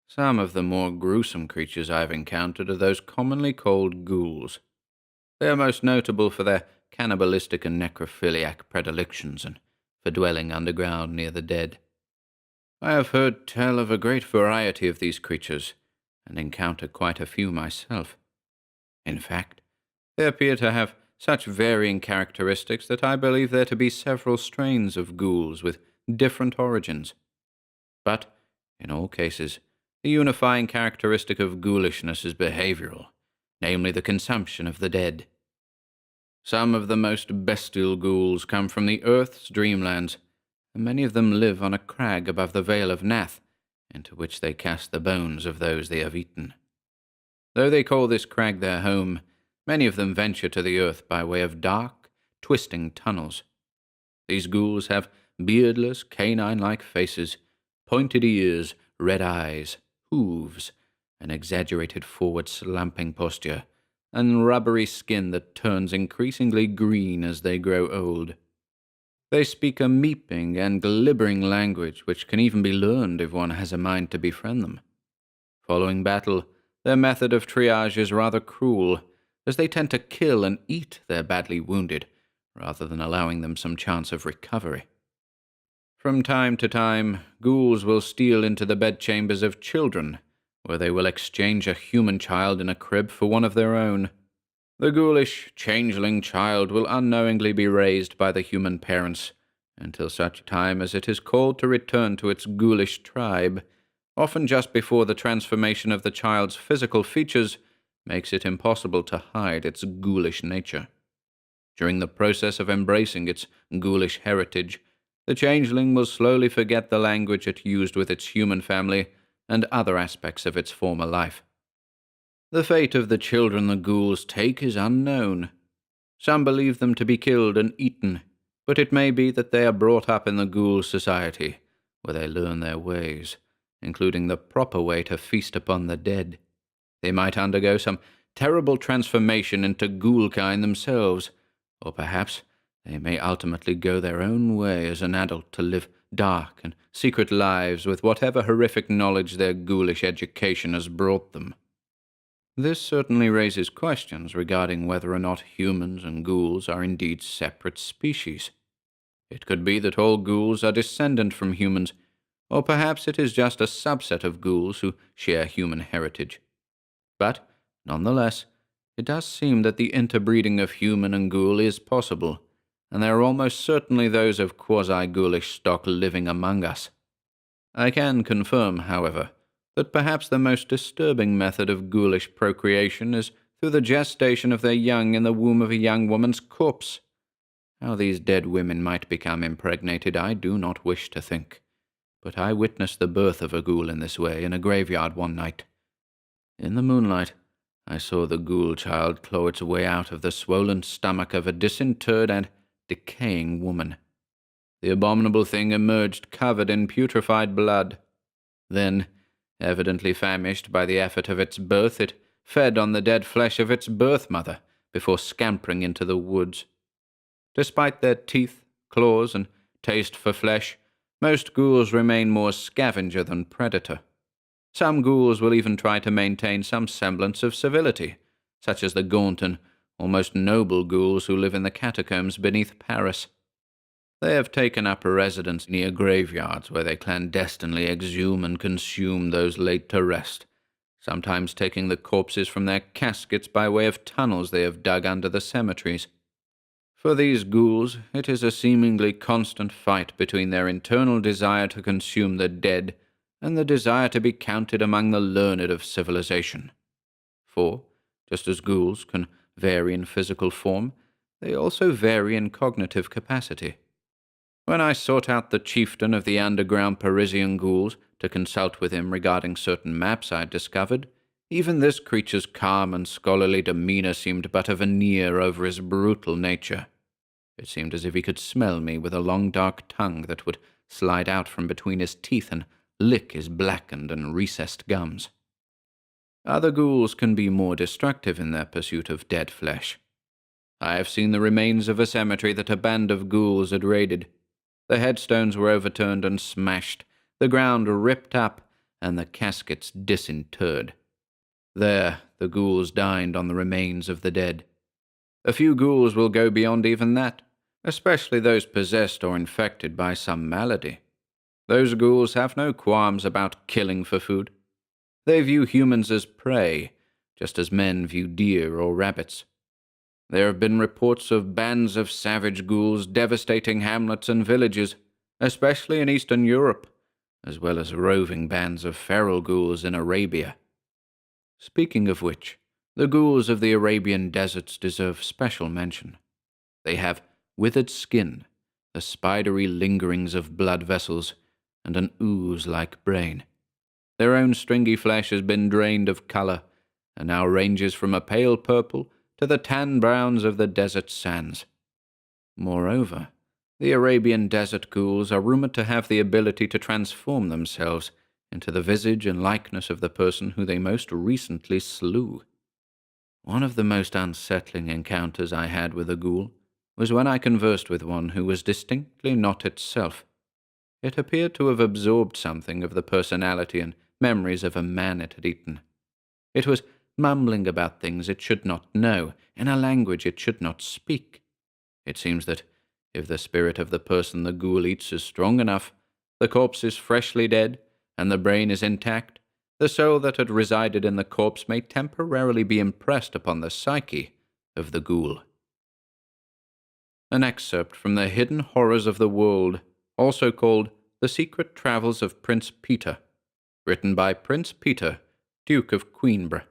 Some of the more gruesome creatures I have encountered are those commonly called ghouls. They are most notable for their cannibalistic and necrophiliac predilections and for dwelling underground near the dead. I have heard tell of a great variety of these creatures, and encountered quite a few myself. In fact, they appear to have such varying characteristics that I believe there to be several strains of ghouls with different origins. But, in all cases, the unifying characteristic of ghoulishness is behavioral, namely the consumption of the dead. Some of the most bestial ghouls come from the earth's dreamlands, and many of them live on a crag above the Vale of Nath, into which they cast the bones of those they have eaten. Though they call this crag their home, many of them venture to the earth by way of dark, twisting tunnels. These ghouls have beardless, canine-like faces, pointed ears, red eyes, hooves, an exaggerated forward slumping posture, and rubbery skin that turns increasingly green as they grow old. They speak a meeping and glibbering language which can even be learned if one has a mind to befriend them. Following battle, their method of triage is rather cruel, as they tend to kill and eat their badly wounded, rather than allowing them some chance of recovery. From time to time, ghouls will steal into the bedchambers of children, where they will exchange a human child in a crib for one of their own. The ghoulish changeling child will unknowingly be raised by the human parents, until such time as it is called to return to its ghoulish tribe, often just before the transformation of the child's physical features makes it impossible to hide its ghoulish nature. During the process of embracing its ghoulish heritage, the changeling will slowly forget the language it used with its human family and other aspects of its former life. The fate of the children the ghouls take is unknown. Some believe them to be killed and eaten, but it may be that they are brought up in the ghoul society, where they learn their ways, including the proper way to feast upon the dead. They might undergo some terrible transformation into ghoulkind themselves, or perhaps they may ultimately go their own way as an adult to live dark and secret lives with whatever horrific knowledge their ghoulish education has brought them. This certainly raises questions regarding whether or not humans and ghouls are indeed separate species. It could be that all ghouls are descendant from humans, or perhaps it is just a subset of ghouls who share human heritage. But, nonetheless, it does seem that the interbreeding of human and ghoul is possible, and there are almost certainly those of quasi-ghoulish stock living among us. I can confirm, however, that perhaps the most disturbing method of ghoulish procreation is through the gestation of their young in the womb of a young woman's corpse. How these dead women might become impregnated I do not wish to think, but I witnessed the birth of a ghoul in this way in a graveyard one night. In the moonlight, I saw the ghoul child claw its way out of the swollen stomach of a disinterred and decaying woman. The abominable thing emerged covered in putrefied blood. Then, evidently famished by the effort of its birth, it fed on the dead flesh of its birth mother before scampering into the woods. Despite their teeth, claws, and taste for flesh, most ghouls remain more scavenger than predator. Some ghouls will even try to maintain some semblance of civility, such as the gaunt and almost noble ghouls who live in the catacombs beneath Paris. They have taken up a residence near graveyards where they clandestinely exhume and consume those laid to rest, sometimes taking the corpses from their caskets by way of tunnels they have dug under the cemeteries. For these ghouls, it is a seemingly constant fight between their internal desire to consume the dead and the desire to be counted among the learned of civilization. For, just as ghouls can vary in physical form, they also vary in cognitive capacity. When I sought out the chieftain of the underground Parisian Ghouls to consult with him regarding certain maps I had discovered, even this creature's calm and scholarly demeanor seemed but a veneer over his brutal nature. It seemed as if he could smell me with a long dark tongue that would slide out from between his teeth and lick his blackened and recessed gums. Other ghouls can be more destructive in their pursuit of dead flesh. I have seen the remains of a cemetery that a band of ghouls had raided. The headstones were overturned and smashed, the ground ripped up, and the caskets disinterred. There the ghouls dined on the remains of the dead. A few ghouls will go beyond even that, especially those possessed or infected by some malady. Those ghouls have no qualms about killing for food. They view humans as prey, just as men view deer or rabbits. There have been reports of bands of savage ghouls devastating hamlets and villages, especially in Eastern Europe, as well as roving bands of feral ghouls in Arabia. Speaking of which, the ghouls of the Arabian deserts deserve special mention. They have withered skin, the spidery lingerings of blood vessels, and an ooze-like brain. Their own stringy flesh has been drained of color, and now ranges from a pale purple to the tan browns of the desert sands. Moreover, the Arabian desert ghouls are rumored to have the ability to transform themselves into the visage and likeness of the person who they most recently slew. One of the most unsettling encounters I had with a ghoul was when I conversed with one who was distinctly not itself. It appeared to have absorbed something of the personality and memories of a man it had eaten. It was mumbling about things it should not know, in a language it should not speak. It seems that if the spirit of the person the ghoul eats is strong enough, the corpse is freshly dead, and the brain is intact, the soul that had resided in the corpse may temporarily be impressed upon the psyche of the ghoul. An excerpt from The Hidden Horrors of the World, also called The Secret Travels of Prince Peter, written by Prince Peter, Duke of Coimbra.